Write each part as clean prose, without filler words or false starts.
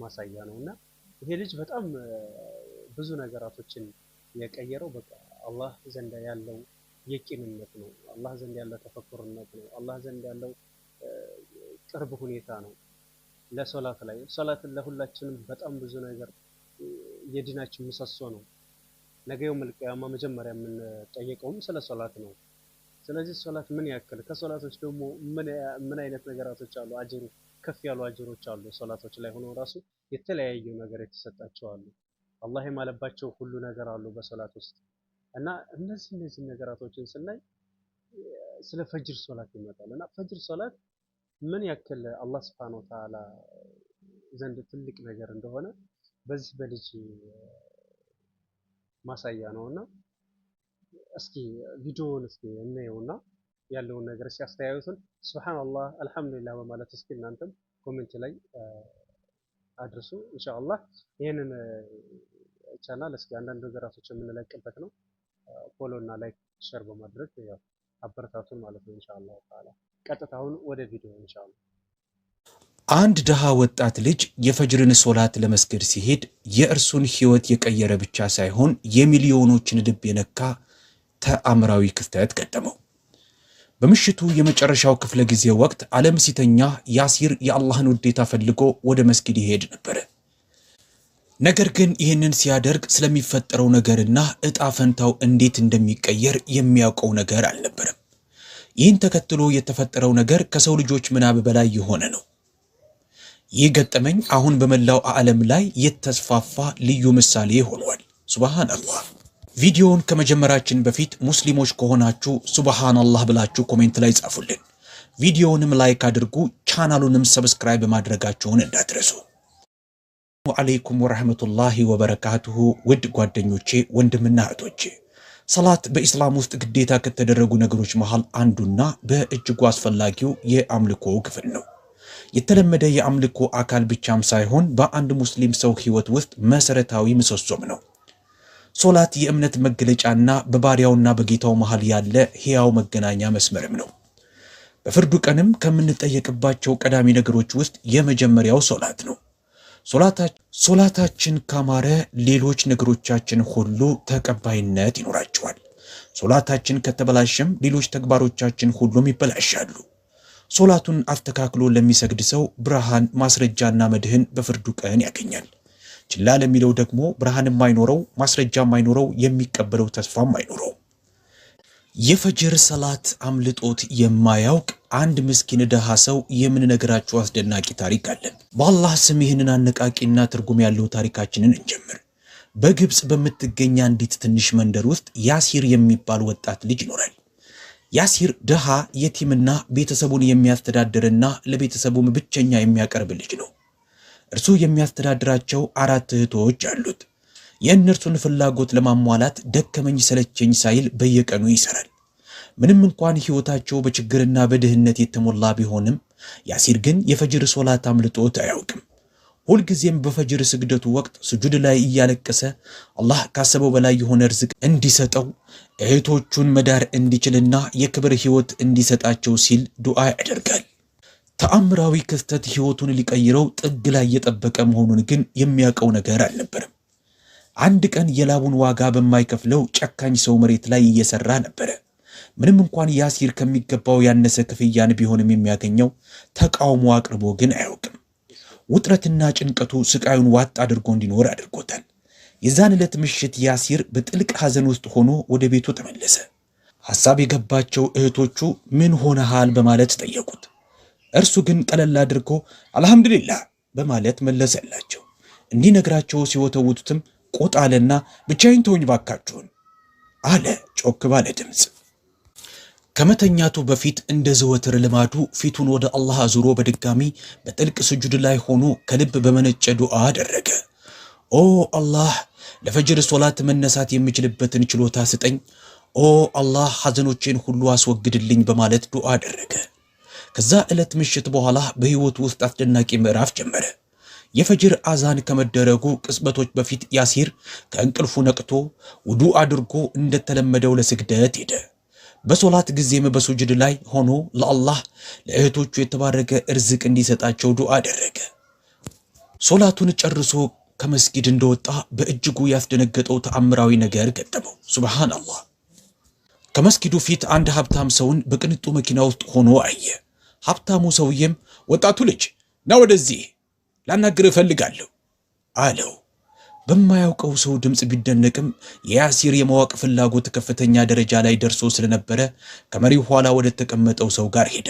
ማሳያ ነውና ይሄ ልጅ በጣም ብዙ ነገራቶችን የቀየረው በቃ አላህ ዘንድ ያለው የቂንነት ነው። አላህ ዘንድ ያለው ተፈኩርነት ነው። አላህ ዘንድ ያለው ቅርብ ሁኔታ ነው። ለሶላት ላይ ሶላትን ለሁላችንም በጣም ብዙ ነገር የዲናችን ምሰሶ ነው። ነገ የውመል ቂያማ መጀመሪያ የምንጠየቀውም ስለ ሶላት ነው። ስለዚህ ሶላት ምን ያክል ከሶላቶች ደግሞ ምን አይነት ነገራቶች አሉ አጅሩ ከፍ ያሉ አጅሮች አሉ። ሶላቶች ላይ ሆኖ ራሱ የተለያዩ ነገር የተሰጣቸው አሉ። አላህ የማለባቸው ሁሉ ነገር አሉ በሶላት ውስጥ እና እነዚህ ነገራቶችን ስናይ ስለ ፈጅር ሶላት ይመጣል እና ፈጅር ሶላት ምን ያክል አላህ Subhanahu Wa Ta'ala ዘንድ ትልቅ ነገር እንደሆነ በዚህ በልጅ ማሳያ ነውና እስኪ ቪዲዮውን እስኪ እናየውና ያለውን ነገር ሲያስተያዩትን ሱብሃንአላህ አልহামዱሊላህ በማለት እስኪ እናንተም ኮሜንት ላይ አድርሱ ኢንሻአላህ። ይሄንን ቻናል እስኪ አንዳንድ ነገራቶች የምንለቅበት ነው። ፎሎ እና ላይክ ሼር በማድረግ ያው አበረታቱን ማለት ነው ኢንሻአላህ ተዓላ። ቀጥታውን ወደ ቪዲዮ ኢንሻአላህ። አንድ ደሃ ወጣት ልጅ የፈጅርን ሶላት ለመስገድ ሲሄድ የእርሱን ህይወት የቀየረ ብቻ ሳይሆን የሚሊዮኖችን ልብ የነካ ተአምራዊ ክስተት ገጠመው። በምሽቱ የመጨረሻው ክፍለ ጊዜ ወቅት ዓለም ሲተኛ ያሲር የአላህን ውዴታ ፈልጎ ወደ መስጊድ ይሄድ ነበር። ነገር ግን ይህንን ሲያደርግ ስለሚፈጠረው ነገርና እጣ ፈንታው እንዴት እንደሚቀየር የሚያውቀው ነገር አልነበረም። ይህን ተከትሎ የተፈጠረው ነገር ከሰው ልጆች ምናብ በላይ የሆነ ነው። ይህ ገጠመኝ አሁን በመላው ዓለም ላይ የተስፋፋ ልዩ ምሳሌ ሆኗል። ሱብሃንአላህ። ቪዲዮውን ከመጀመራችን በፊት ሙስሊሞች ከሆናችሁ ሱብሃንአላህ ብላችሁ ኮሜንት ላይ ጻፉልን። ቪዲዮውንም ላይክ አድርጉ፣ ቻናሉንም ሰብስክራይብ ማድረጋችሁን እንዳትረሱ። ወአለይኩም ወራህመቱላሂ ወበረካቱሁ። ውድ ጓደኞቼ ወንድምና እህቶቼ፣ ሰላት በኢስላም ውስጥ ግዴታ ከተደረጉ ነገሮች መሃል አንዱና በእጅጉ አስፈላጊው የአምልኮ ክፍል ነው። የተለመደ የአምልኮ አካል ብቻም ሳይሆን በአንድ ሙስሊም ሰው ህይወት ውስጥ መሰረታዊ ምሰሶም ነው። ሶላት የእምነት መገለጫና በባሪያውና በጌታው መሃል ያለ ሕያው መገናኛ መስመርም ነው። በፍርዱ ቀንም ከምንጠየቅባቸው ቀዳሚ ነገሮች ውስጥ የመጀመሪያው ሶላት ነው። ሶላታችን ካማረ ሌሎች ነገሮቻችን ሁሉ ተቀባይነት ይኖራቸዋል። ሶላታችን ከተበላሸም ሌሎች ተግባሮቻችን ሁሉም ይበላሻሉ። ሶላቱን አስተካክሎ ለሚሰግድ ሰው ብርሃን ማስረጃና መድህን በፍርዱ ቀን ያገኛል። ችላ ለሚለው ደግሞ ብርሃን የማይኖረው ማስረጃ የማይኖረው የሚቀበለው ተስፋም አይኖረው። የፈጅር ሰላት አምልጦት የማያውቅ አንድ ምስኪን ደሃ ሰው የምንነግራችሁ አስደናቂ ታሪክ አለን። በአላህ ስም ይህንን አነቃቂና ትርጉም ያለው ታሪካችንን እንጀምር። በግብጽ በምትገኝ አንዲት ትንሽ መንደር ውስጥ ያሲር የሚባል ወጣት ልጅ ይኖራል። ያሲር ደሃ የቲምና ቤተሰቡን የሚያስተዳድርና ለቤተሰቡም ብቸኛ የሚያቀርብ ልጅ ነው። እርሱ የሚያስተዳድራቸው 4 እህቶች አሉት። የእነርሱን ፍላጎት ለማሟላት ደከመኝ ሰለቸኝ ሳይል በየቀኑ ይሰራል። ምንም እንኳን ህይወታቸው በችግርና በድህነት የተሞላ ቢሆንም ያሲር ግን የፈጅር ሶላት አምልጦት አያውቅም። ሁልጊዜም በፈጅር ስግደቱ ወቅት ስጁድ ላይ እያለቀሰ አላህ ካሰበው በላይ የሆነ ርዝቅ እንዲሰጠው እህቶቹን መዳር እንዲችልና የክብር ህይወት እንዲሰጣቸው ሲል ዱዓ ያደርጋል። ተአምራዊ ክስተት ህይወቱን ሊቀይረው ጥግ ላይ የጠበቀ መሆኑን ግን የሚያውቀው ነገር አልነበረም። አንድ ቀን የላቡን ዋጋ በማይከፍለው ጨካኝ ሰው መሬት ላይ እየሰራ ነበር። ምንም እንኳን ያሲር ከሚገባው ያነሰ ክፍያን ቢሆንም የሚያገኘው ተቃውሞ አቅርቦ ግን አያውቅም። ውጥረትና ጭንቀቱ ስቃዩን ዋጥ አድርጎ እንዲኖር አድርጎታል። የዛን ዕለት ምሽት ያሲር በጥልቅ ሐዘን ውስጥ ሆኖ ወደ ቤቱ ተመለሰ። ሐሳብ የገባቸው እህቶቹ ምን ሆነሃል በማለት ጠየቁት። እርሱ ግን ቀለል አድርጎ አልহামዱሊላህ በማለት መለሰላቸው። እንዲነግራቸው ሲወተውቱትም ቆጣለና ብቻዬን ተውኝ ባካችሁን አለ ጮክ ባለ ድምጽ። ከመተኛቱ በፊት እንደ ዘወትር ልማዱ ፊቱን ወደ አላህ አዙሮ በድጋሚ በጥልቅ ስጁድ ላይ ሆኖ ከልብ በመነጨ ዱዓ አደረገ። ኦ አላህ፣ ለፈጅር ሶላት መነሳት የምችልበትን ችሎታ ስጠኝ። ኦ አላህ፣ ሐዘኖቼን ሁሉ አስወግድልኝ በማለት ዱዓ አደረገ። ከዛ ዕለት ምሽት በኋላ በህይወቱ ውስጥ አስደናቂ ምዕራፍ ጀመረ። የፈጅር አዛን ከመደረጉ ቅጽበቶች በፊት ያሲር ከእንቅልፉ ነቅቶ ውዱእ አድርጎ እንደተለመደው ለስግደት ሄደ። በሶላት ጊዜም በሱጁድ ላይ ሆኖ ለአላህ ለእህቶቹ የተባረከ ርዝቅ እንዲሰጣቸው ዱዓ አደረገ። ሶላቱን ጨርሶ ከመስጊድ እንደወጣ በእጅጉ ያስደነገጠው ተአምራዊ ነገር ገጠመው። ሱብሃንአላህ። ከመስጊዱ ፊት አንድ ሀብታም ሰውን በቅንጡ መኪና ውስጥ ሆኖ አየ። ሀብታሙ ሰውዬም ወጣቱ ልጅ ና ወደዚህ ላናግርህ እፈልጋለሁ አለው። በማያውቀው ሰው ድምፅ ቢደነቅም የያሲር የማወቅ ፍላጎት ከፍተኛ ደረጃ ላይ ደርሶ ስለነበረ ከመሪው ኋላ ወደ ተቀመጠው ሰው ጋር ሄደ።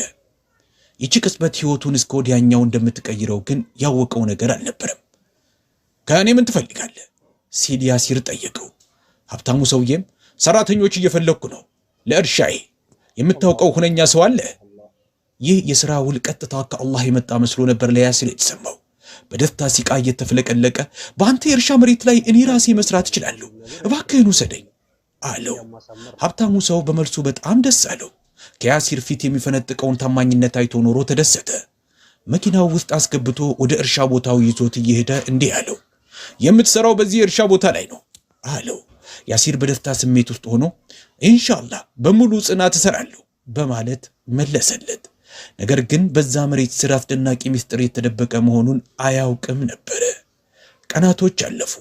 ይቺ ቅጽበት ሕይወቱን እስከ ወዲያኛው እንደምትቀይረው ግን ያወቀው ነገር አልነበረም። ከእኔ ምን ትፈልጋለህ ሲል ያሲር ጠየቀው። ሀብታሙ ሰውዬም ሰራተኞች እየፈለግኩ ነው ለእርሻዬ፣ የምታውቀው ሁነኛ ሰው አለ? ይህ የሥራ ውል ቀጥታ ከአላህ የመጣ መስሎ ነበር ለያሲር የተሰማው። በደስታ ሲቃ እየተፍለቀለቀ በአንተ የእርሻ መሬት ላይ እኔ ራሴ መስራት እችላለሁ፣ እባክህን ውሰደኝ አለው። ሀብታሙ ሰው በመልሱ በጣም ደስ አለው። ከያሲር ፊት የሚፈነጥቀውን ታማኝነት አይቶ ኖሮ ተደሰተ። መኪናው ውስጥ አስገብቶ ወደ እርሻ ቦታው ይዞት እየሄደ እንዲህ አለው፣ የምትሰራው በዚህ የእርሻ ቦታ ላይ ነው አለው። ያሲር በደስታ ስሜት ውስጥ ሆኖ ኢንሻአላህ በሙሉ ጽናት እሰራለሁ በማለት መለሰለት። ነገር ግን በዛ መሬት ስር አስደናቂ ምስጢር የተደበቀ መሆኑን አያውቅም ነበረ። ቀናቶች አለፉ።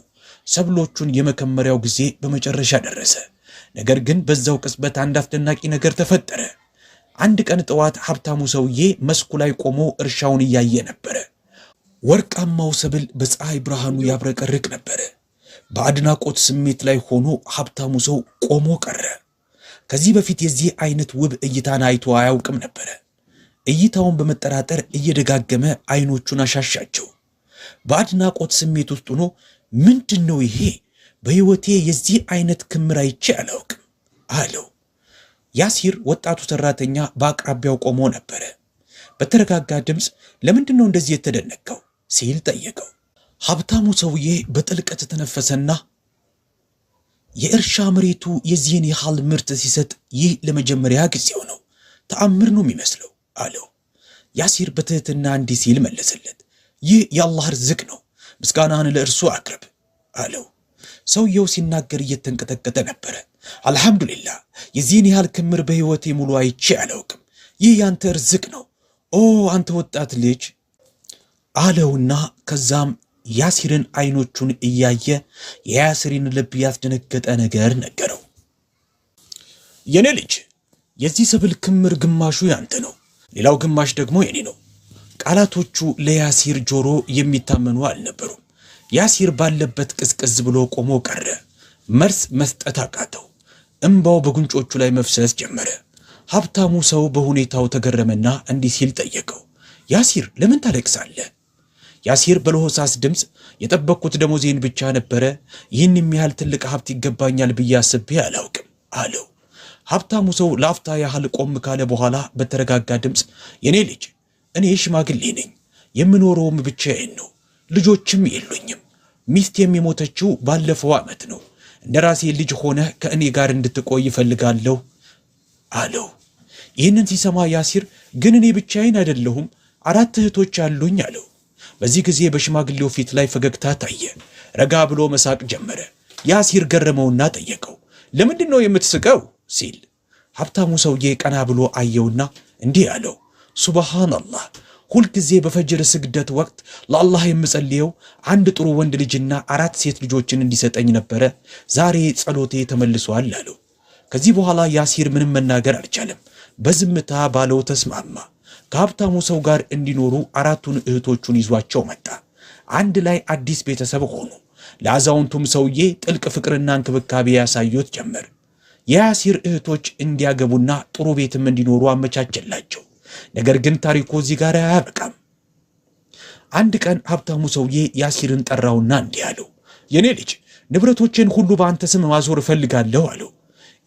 ሰብሎቹን የመከመሪያው ጊዜ በመጨረሻ ደረሰ። ነገር ግን በዛው ቅጽበት አንድ አስደናቂ ነገር ተፈጠረ። አንድ ቀን ጠዋት ሀብታሙ ሰውዬ መስኩ ላይ ቆሞ እርሻውን እያየ ነበረ። ወርቃማው ሰብል በፀሐይ ብርሃኑ ያብረቀርቅ ነበረ። በአድናቆት ስሜት ላይ ሆኖ ሀብታሙ ሰው ቆሞ ቀረ። ከዚህ በፊት የዚህ አይነት ውብ እይታን አይቶ አያውቅም ነበረ። እይታውን በመጠራጠር እየደጋገመ አይኖቹን አሻሻቸው። በአድናቆት ስሜት ውስጥ ሆኖ ምንድነው ይሄ? በሕይወቴ የዚህ አይነት ክምር አይቼ አላውቅም አለው። ያሲር ወጣቱ ሰራተኛ በአቅራቢያው ቆሞ ነበረ። በተረጋጋ ድምፅ ለምንድነው እንደዚህ የተደነቀው ሲል ጠየቀው። ሀብታሙ ሰውዬ በጥልቀት ተነፈሰና የእርሻ መሬቱ የዚህን ያህል ምርት ሲሰጥ ይህ ለመጀመሪያ ጊዜው ነው፣ ተአምር ነው የሚመስለው አለው። ያሲር በትህትና እንዲህ ሲል መለሰለት፣ ይህ የአላህ ርዝቅ ነው፣ ምስጋናህን ለእርሱ አቅርብ አለው። ሰውየው ሲናገር እየተንቀጠቀጠ ነበረ። አልሐምዱሊላህ፣ የዚህን ያህል ክምር በሕይወቴ ሙሉ አይቼ አላውቅም፣ ይህ ያንተ ርዝቅ ነው ኦ አንተ ወጣት ልጅ አለውና ከዛም ያሲርን አይኖቹን እያየ የያሲርን ልብ ያስደነገጠ ነገር ነገረው። የኔ ልጅ የዚህ ሰብል ክምር ግማሹ ያንተ ነው፣ ሌላው ግማሽ ደግሞ የኔ ነው። ቃላቶቹ ለያሲር ጆሮ የሚታመኑ አልነበሩም። ያሲር ባለበት ቅዝቅዝ ብሎ ቆሞ ቀረ። መልስ መስጠት አቃተው። እምባው በጉንጮቹ ላይ መፍሰስ ጀመረ። ሀብታሙ ሰው በሁኔታው ተገረመና እንዲህ ሲል ጠየቀው፣ ያሲር ለምን ታለቅሳለህ? ያሲር በለሆሳስ ድምፅ የጠበቅኩት ደሞዜን ብቻ ነበረ፣ ይህን የሚያህል ትልቅ ሀብት ይገባኛል ብዬ አስቤ አላውቅም አለው። ሀብታሙ ሰው ለአፍታ ያህል ቆም ካለ በኋላ በተረጋጋ ድምፅ የኔ ልጅ እኔ ሽማግሌ ነኝ፣ የምኖረውም ብቻዬን ነው፣ ልጆችም የሉኝም። ሚስት የሞተችው ባለፈው ዓመት ነው። እንደ ራሴ ልጅ ሆነህ ከእኔ ጋር እንድትቆይ እፈልጋለሁ አለው። ይህንን ሲሰማ ያሲር ግን እኔ ብቻዬን አይደለሁም፣ 4 እህቶች አሉኝ አለው። በዚህ ጊዜ በሽማግሌው ፊት ላይ ፈገግታ ታየ። ረጋ ብሎ መሳቅ ጀመረ። ያሲር ገረመውና ጠየቀው፣ ለምንድን ነው የምትስቀው ሲል ሀብታሙ ሰውዬ ቀና ብሎ አየውና እንዲህ አለው፣ ሱብሃንአላህ፣ ሁልጊዜ በፈጅር ስግደት ወቅት ለአላህ የምጸልየው አንድ ጥሩ ወንድ ልጅና 4 ሴት ልጆችን እንዲሰጠኝ ነበረ። ዛሬ ጸሎቴ ተመልሷል አለው። ከዚህ በኋላ ያሲር ምንም መናገር አልቻለም። በዝምታ ባለው ተስማማ። ከሀብታሙ ሰው ጋር እንዲኖሩ 4ቱን እህቶቹን ይዟቸው መጣ። አንድ ላይ አዲስ ቤተሰብ ሆኑ። ለአዛውንቱም ሰውዬ ጥልቅ ፍቅርና እንክብካቤ ያሳዩት ጀመር። የያሲር እህቶች እንዲያገቡና ጥሩ ቤትም እንዲኖሩ አመቻቸላቸው። ነገር ግን ታሪኩ እዚህ ጋር አያበቃም። አንድ ቀን ሀብታሙ ሰውዬ ያሲርን ጠራውና እንዲህ አለው፣ የኔ ልጅ ንብረቶችን ሁሉ በአንተ ስም ማዞር እፈልጋለሁ አለው።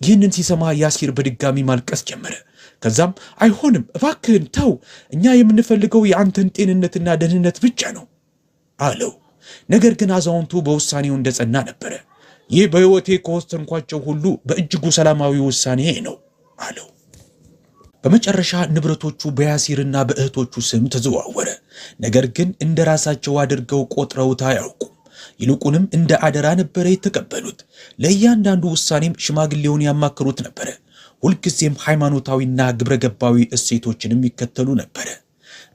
ይህንን ሲሰማ ያሲር በድጋሚ ማልቀስ ጀመረ። ከዛም አይሆንም፣ እባክህን ተው፣ እኛ የምንፈልገው የአንተን ጤንነትና ደህንነት ብቻ ነው አለው። ነገር ግን አዛውንቱ በውሳኔው እንደጸና ነበረ። ይህ በሕይወቴ ከወሰንኳቸው ሁሉ በእጅጉ ሰላማዊ ውሳኔ ነው አለው። በመጨረሻ ንብረቶቹ በያሲርና በእህቶቹ ስም ተዘዋወረ። ነገር ግን እንደ ራሳቸው አድርገው ቆጥረውት አያውቁም። ይልቁንም እንደ አደራ ነበረ የተቀበሉት። ለእያንዳንዱ ውሳኔም ሽማግሌውን ያማክሩት ነበረ። ሁልጊዜም ሃይማኖታዊና ግብረገባዊ እሴቶችንም ይከተሉ ነበረ።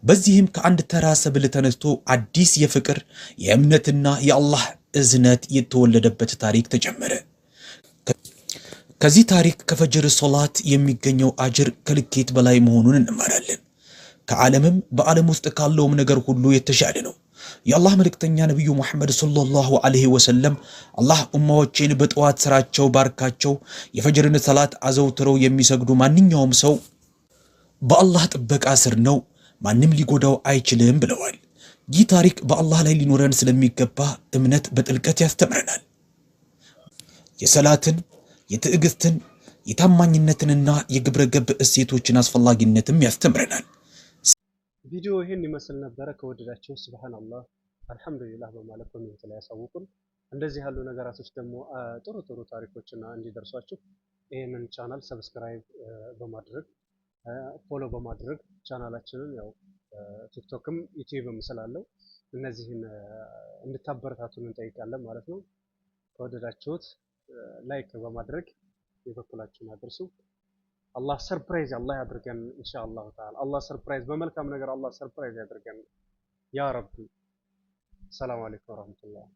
በዚህም ከአንድ ተራ ሰብል ተነስቶ አዲስ የፍቅር የእምነትና የአላህ እዝነት የተወለደበት ታሪክ ተጀመረ። ከዚህ ታሪክ ከፈጅር ሶላት የሚገኘው አጅር ከልኬት በላይ መሆኑን እንማራለን። ከዓለምም በዓለም ውስጥ ካለውም ነገር ሁሉ የተሻለ ነው። የአላህ መልእክተኛ ነቢዩ ሙሐመድ ሰለላሁ ዐለይሂ ወሰለም አላህ ኡማዎቼን በጠዋት ስራቸው ባርካቸው፣ የፈጅርን ሰላት አዘውትረው የሚሰግዱ ማንኛውም ሰው በአላህ ጥበቃ ስር ነው፣ ማንም ሊጎዳው አይችልም ብለዋል። ይህ ታሪክ በአላህ ላይ ሊኖረን ስለሚገባ እምነት በጥልቀት ያስተምረናል። የሰላትን፣ የትዕግስትን፣ የታማኝነትንና የግብረ ገብ እሴቶችን አስፈላጊነትም ያስተምረናል። ቪዲዮ ይህን ይመስል ነበረ። ከወደዳችሁ ሱብሃንአላህ አልሐምዱሊላህ በማለት ኮሜንት ላይ ያሳውቁን። እንደዚህ ያሉ ነገራቶች ደግሞ ጥሩ ጥሩ ታሪኮችና እንዲደርሷችሁ ይህንን ቻናል ሰብስክራይብ በማድረግ ፎሎ በማድረግ ቻናላችንን ያው ቲክቶክም ዩቲዩብም ስላለው እነዚህን እንድታበረታቱን እንጠይቃለን ማለት ነው። ከወደዳችሁት ላይክ በማድረግ የበኩላችሁን አድርሱ። አላህ ሰርፕራይዝ አላህ ያድርገን ኢንሻአላህ ተዓላ። አላህ ሰርፕራይዝ በመልካም ነገር አላህ ሰርፕራይዝ ያድርገን ያ ረቢ። ሰላም አለይኩም ወራህመቱላህ